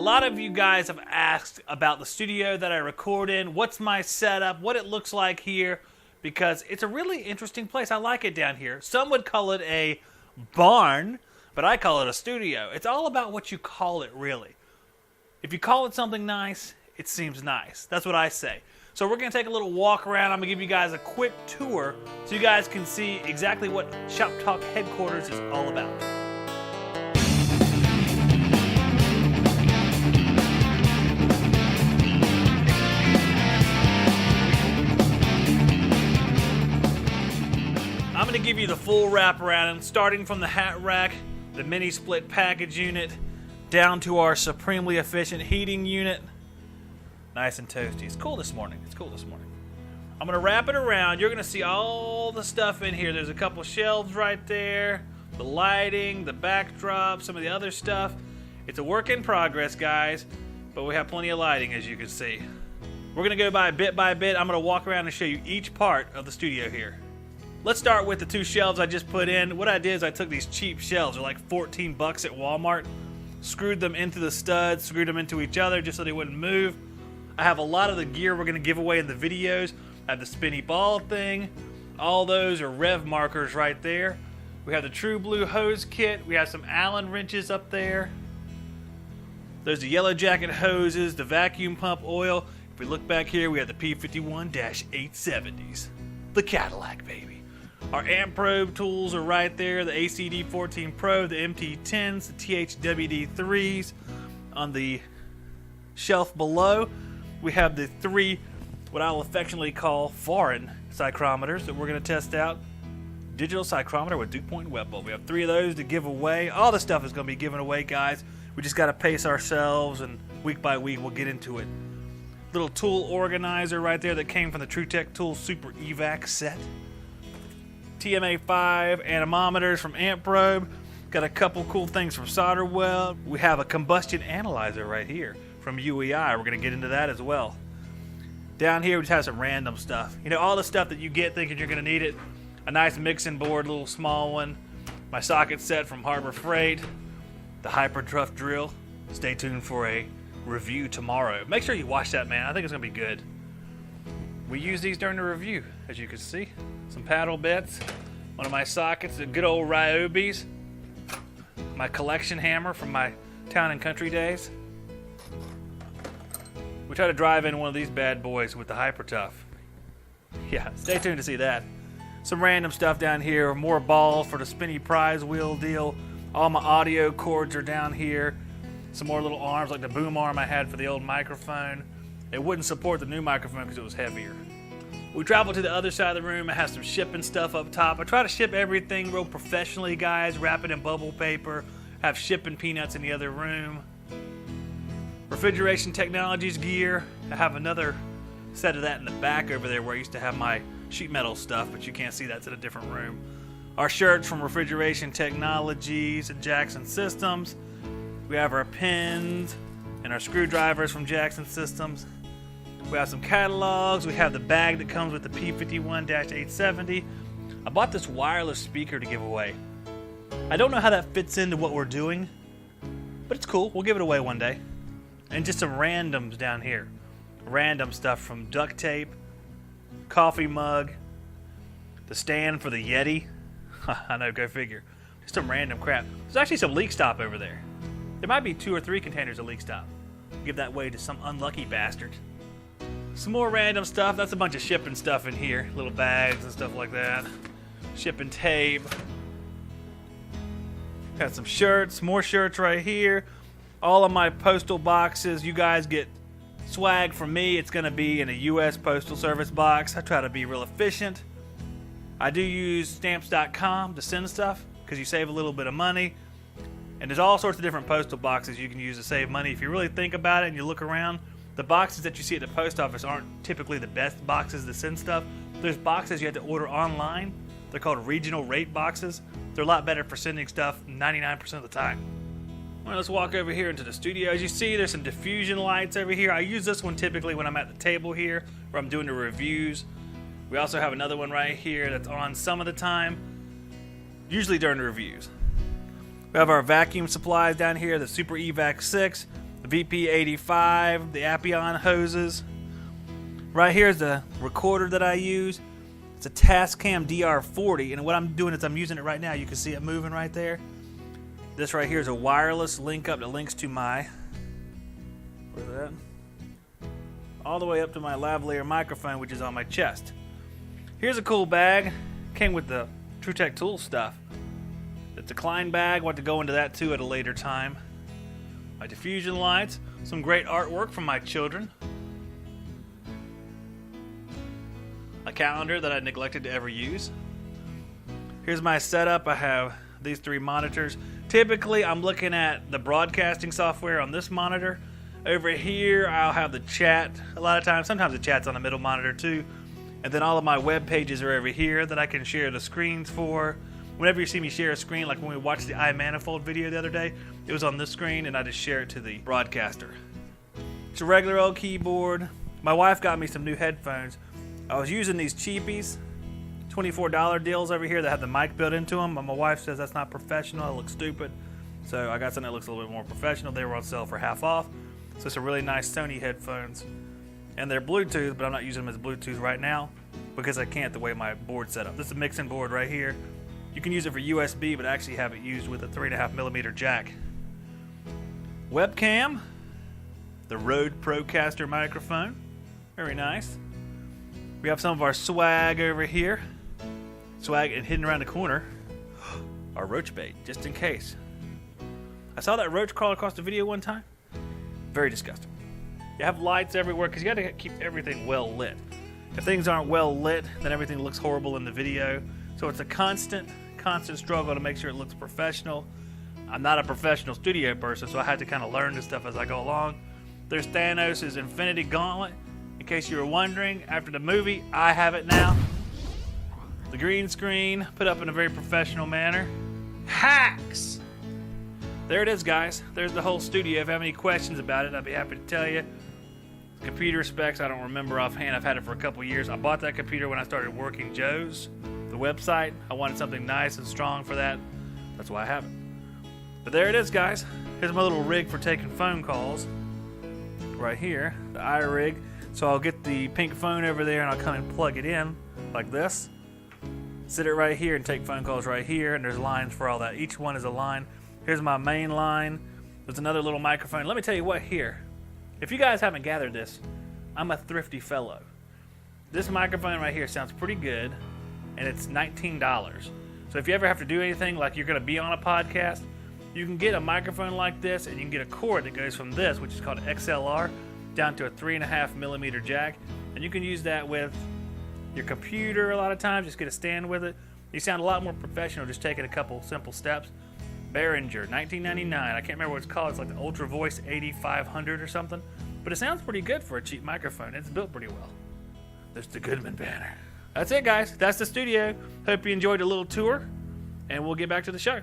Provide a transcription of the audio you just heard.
lot of you guys have asked about the studio that I record in, what's my setup, what it looks like here, because it's a really interesting place. I like it down here. Some would call it a barn, but I call it a studio. It's all about what you call it, really. If you call it something nice, it seems nice. That's what I say. So we're going to take a little walk around. I'm going to give you guys a quick tour so you guys can see exactly what Shop Talk headquarters is all about. I'm going to give you the full wraparound, starting from the hat rack, the mini split package unit, down to our supremely efficient heating unit. Nice and toasty. It's cool this morning. I'm going to wrap it around. You're going to see all the stuff in here. There's a couple shelves right there, the lighting, the backdrop, some of the other stuff. It's a work in progress, guys, but we have plenty of lighting, as you can see. We're going to go by bit. I'm going to walk around and show you each part of the studio here. Let's start with the two shelves I just put in. What I did is I took these cheap shelves. They're like 14 bucks at Walmart. Screwed them into the studs, screwed them into each other just so they wouldn't move. I have a lot of the gear we're going to give away in the videos. I have the spinny ball thing. All those are rev markers right there. We have the True Blue hose kit. We have some Allen wrenches up there. There's the Yellow Jacket hoses, the vacuum pump oil. If we look back here, we have the P51-870s. The Cadillac, baby. Our amp probe tools are right there. The ACD14 Pro, the MT10s, the THWD3s. On the shelf below, we have the three, what I'll affectionately call foreign psychrometers that we're going to test out. Digital psychrometer with dew point wet bulb. We have three of those to give away. All the stuff is going to be given away, guys. We just got to pace ourselves, and week by week we'll get into it. Little tool organizer right there that came from the TruTech Tools Super Evac set. TMA5 anemometers from Amp Probe. Got a couple cool things from Solderwell. We have a combustion analyzer right here from UEI. We're going to get into that as well. Down here we just have some random stuff. You know, all the stuff that you get thinking you're going to need it. A nice mixing board, little small one. My socket set from Harbor Freight. The Hyper-Truff drill. Stay tuned for a review tomorrow. Make sure you watch that, man. I think it's going to be good. We use these during the review, as you can see. Some paddle bits. One of my sockets, the good old Ryobis. My collection hammer from my town and country days. We try to drive in one of these bad boys with the Hyper-Tough. Yeah, stay tuned to see that. Some random stuff down here. More balls for the spinny prize wheel deal. All my audio cords are down here. Some more little arms like the boom arm I had for the old microphone. It wouldn't support the new microphone because it was heavier. We travel to the other side of the room. I have some shipping stuff up top. I try to ship everything real professionally, guys. Wrap it in bubble paper. Have shipping peanuts in the other room. Refrigeration Technologies gear. I have another set of that in the back over there where I used to have my sheet metal stuff, but you can't see that's in a different room. Our shirts from Refrigeration Technologies and Jackson Systems. We have our pins and our screwdrivers from Jackson Systems. We have some catalogs. We have the bag that comes with the P51-870. I bought this wireless speaker to give away. I don't know how that fits into what we're doing, but it's cool. We'll give it away one day. And just some randoms down here. Random stuff from duct tape, coffee mug, the stand for the Yeti. I know, go figure. Just some random crap. There's actually some leak stop over there. There might be 2 or 3 containers of leak stop. Give that way to some unlucky bastard. Some more random stuff. That's a bunch of shipping stuff in here. Little bags and stuff like that. Shipping tape. Got some shirts. More shirts right here. All of my postal boxes. You guys get swag from me. It's going to be in a U.S. Postal Service box. I try to be real efficient. I do use stamps.com to send stuff because you save a little bit of money. And there's all sorts of different postal boxes you can use to save money. If you really think about it and you look around, the boxes that you see at the post office aren't typically the best boxes to send stuff. There's boxes you have to order online. They're called regional rate boxes. They're a lot better for sending stuff 99% of the time. All right, let's walk over here into the studio. As you see, there's some diffusion lights over here. I use this one typically when I'm at the table here, where I'm doing the reviews. We also have another one right here that's on some of the time, usually during the reviews. We have our vacuum supplies down here, the Super Evac 6. the VP85, the Appion hoses. Right here is the recorder that I use. It's a Tascam DR40, and what I'm doing is I'm using it right now. You can see it moving right there. This right here is a wireless link up that links to my, where's that? All the way up to my lavalier microphone, which is on my chest. Here's a cool bag. Came with the TrueTech Tools stuff. It's a Klein bag. Want to go into that too at a later time. My diffusion lights. Some great artwork from my children. A calendar that I neglected to ever use. Here's my setup. I have these 3 monitors. Typically, I'm looking at the broadcasting software on this monitor. Over here, I'll have the chat a lot of times. Sometimes the chat's on the middle monitor too. And then all of my web pages are over here that I can share the screens for. Whenever you see me share a screen, like when we watched the iManifold video the other day, it was on this screen and I just share it to the broadcaster. It's a regular old keyboard. My wife got me some new headphones. I was using these cheapies, $24 deals over here that have the mic built into them, but my wife says that's not professional, it looks stupid. So I got something that looks a little bit more professional. They were on sale for half off. So it's a really nice Sony headphones. And they're Bluetooth, but I'm not using them as Bluetooth right now because I can't the way my board's set up. This is a mixing board right here. You can use it for USB, but I actually have it used with a 3.5mm jack. Webcam, the Rode Procaster microphone, very nice. We have some of our swag over here. Swag, and hidden around the corner, our roach bait, just in case. I saw that roach crawl across the video one time. Very disgusting. You have lights everywhere because you got to keep everything well lit. If things aren't well lit, then everything looks horrible in the video. So it's a constant struggle to make sure it looks professional. I'm not a professional studio person, so I had to kind of learn this stuff as I go along. There's Thanos' Infinity Gauntlet. In case you were wondering, after the movie, I have it now. The green screen, put up in a very professional manner. Hacks! There it is, guys. There's the whole studio. If you have any questions about it, I'd be happy to tell you. Computer specs, I don't remember offhand. I've had it for a couple years. I bought that computer when I started working Joe's, the website. I wanted something nice and strong for that. That's why I have it. But there it is, guys. Here's my little rig for taking phone calls. Right here, the iRig. So I'll get the pink phone over there and I'll come and plug it in like this. Sit it right here and take phone calls right here, and there's lines for all that. Each one is a line. Here's my main line. There's another little microphone. Let me tell you what here. If you guys haven't gathered this, I'm a thrifty fellow. This microphone right here sounds pretty good, and it's $19. So if you ever have to do anything like you're going to be on a podcast, you can get a microphone like this, and you can get a cord that goes from this, which is called XLR, down to a 3.5mm jack, and you can use that with your computer a lot of times. Just get a stand with it. You sound a lot more professional just taking a couple simple steps. Behringer, 1999. I can't remember what it's called. It's like the Ultra Voice 8500 or something. But it sounds pretty good for a cheap microphone. It's built pretty well. There's the Goodman banner. That's it, guys. That's the studio. Hope you enjoyed a little tour, and we'll get back to the show.